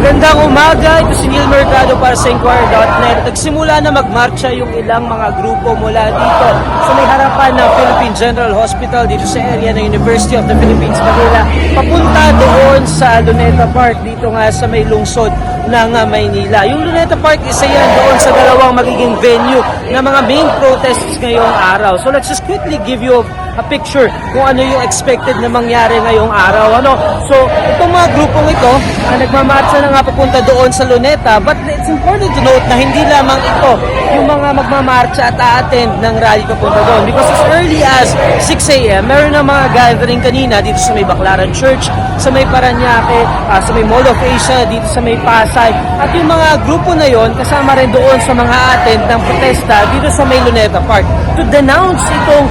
Magandang umaga, ito si Neil Mercado para sa Inquirer.net. Nagsimula na magmarcha yung ilang mga grupo mula dito sa may harapan ng Philippine General Hospital dito sa area ng University of the Philippines, Manila. Papunta doon sa Luneta Park dito nga sa may lungsod ng Maynila. Yung Luneta Park, isa yan doon sa dalawang magiging venue ng mga main protests ngayong araw. So let's just quickly give you a picture kung ano yung expected na mangyari ngayong araw. So itong mga grupong ito, nagmamarcha na nga papunta doon sa Luneta, but it's important to note na hindi lamang ito yung mga magmamarcha at a-attend ng rally papunta doon, because as early as 6 a.m. meron na mga gathering kanina dito sa may Baclaran Church, sa may Paranaque, sa may Mall of Asia, dito sa may Pasay, at yung mga grupo na yon kasama rin doon sa mga attend ng protesta dito sa may Luneta Park to denounce itong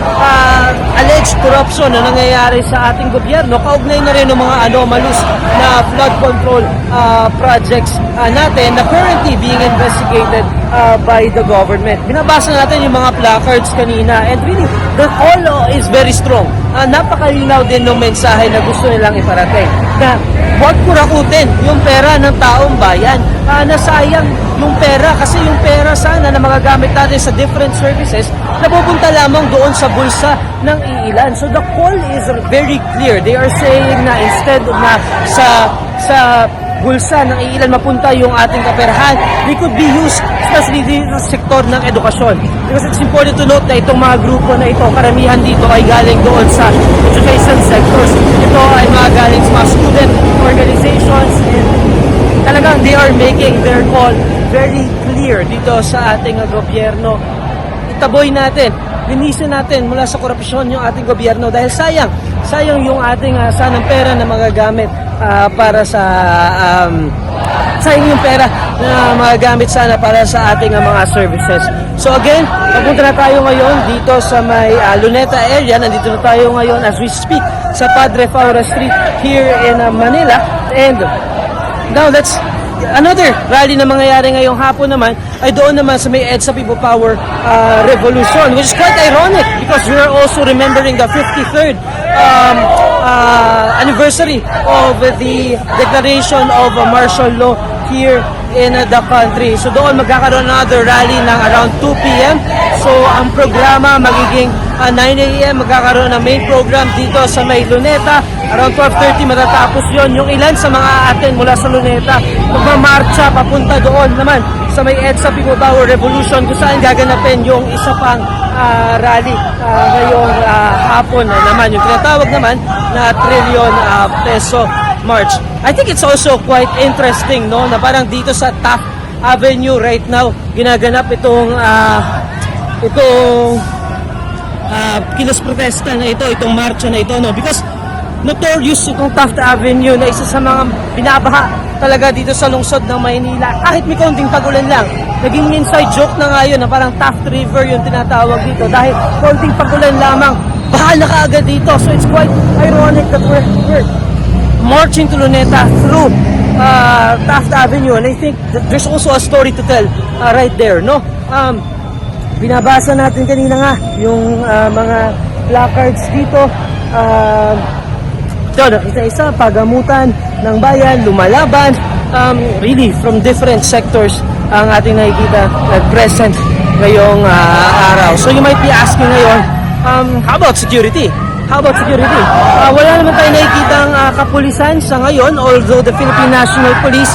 alleged corruption na nangyayari sa ating gobyerno, kaugnay na rin ng mga anomalous na flood control projects natin na currently being investigated by the government. Binabasa natin yung mga placards kanina, and really the call is very strong. Napakalinaw din ng mensahe na gusto nilang iparating na huwag kurakutin yung pera ng taong bayan. Nasayang yung pera, kasi yung pera sana na magagamit natin sa different services napupunta lamang doon sa bulsa ng iilan. So the call is very clear. They are saying na instead na sa bulsa ng iilan mapunta yung ating kaperahan, they could be used especially dito sa sektor ng edukasyon. Because it's important to note na itong mga grupo na ito, karamihan dito ay galing doon sa education sectors. Ito ay mga galing sa mga student organizations, and talagang they are making their call very clear dito sa ating gobyerno. Itaboy natin, linisin natin mula sa korupsyon yung ating gobyerno, dahil sayang yung ating sanang pera na magagamit para sa sayang yung pera na magagamit sana para sa ating mga services. So again, papunta na tayo ngayon dito sa may Luneta area. Nandito na tayo ngayon as we speak sa Padre Faura Street here in Manila, and now another rally na mangyayari ngayong hapon naman ay doon naman sa may EDSA People Power Revolution, which is quite ironic because we are also remembering the 53rd anniversary of the declaration of martial law here in the country. So doon magkakaroon another rally ng around 2 p.m. So ang programa magiging 9 a.m. magkakaroon ng main program dito sa may Luneta. Around 12:30 matatapos yon. Yung ilan sa mga atin mula sa Luneta magmamarcha papunta doon naman sa may EDSA People Power Revolution, kung saan gaganapin yung isa pang rally ngayong hapon na naman, yung tinatawag naman na trillion peso march. I think it's also quite interesting, no, na parang dito sa Taft Avenue right now ginaganap itong kilos protesta na itong marcha na ito, no, because notorious itong Taft Avenue na isa sa mga binabaha talaga dito sa lungsod ng Maynila. Kahit may kaunting pagulan lang, naging inside joke na nga yun na parang Taft River yung tinatawag dito, dahil kaunting pagulan lamang baha na kaagad dito. So it's quite ironic that we're marching to Luneta through Taft Avenue, and I think that there's also a story to tell right there, no? Binabasa natin kanina nga yung mga placards dito. Isa-isa, pagamutan ng bayan, lumalaban, really from different sectors ang ating nakikita at present ngayong araw. So you might be asking ngayon, how about security? How about security? Wala naman tayo nakikitang kapulisan sa ngayon, although the Philippine National Police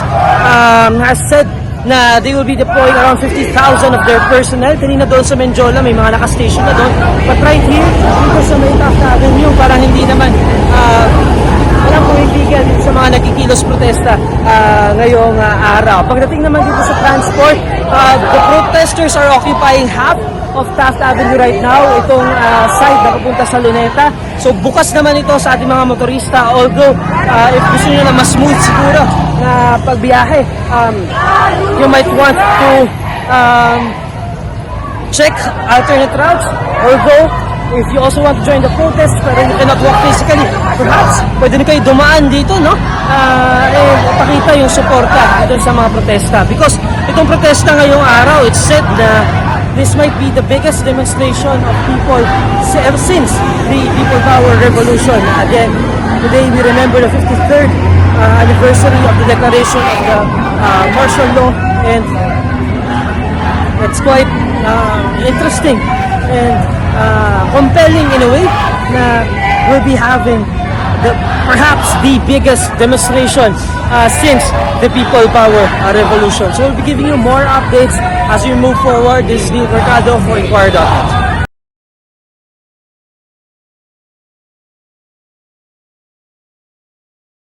has said na they will be deploying around 50,000 of their personnel. Kanina doon sa Menjola, may mga nakastation na doon. But right here, dito sa may Taft Avenue, parang hindi naman walang pumipigil dito sa mga nagkikilos protesta ngayong araw. Pagdating naman dito sa transport, the protesters are occupying half of Taft Avenue right now, itong side na papunta sa Luneta. So bukas naman ito sa ating mga motorista, although if gusto nyo na mas smooth siguro na pagbiyahe, you might want to check alternate routes, although if you also want to join the protest pero you cannot walk physically, perhaps pwede na kayo dumaan dito, no? Pakita yung suporta dito sa mga protesta, because itong protesta ngayong araw, it's said na this might be the biggest demonstration of people ever since the People Power Revolution. Again, today we remember the 53rd anniversary of the declaration of the martial law, and it's quite interesting and compelling in a way na we'll be having perhaps the biggest demonstration since the People Power Revolution. So we'll be giving you more updates as we move forward. This is Neil Mercado for Inquirer.net.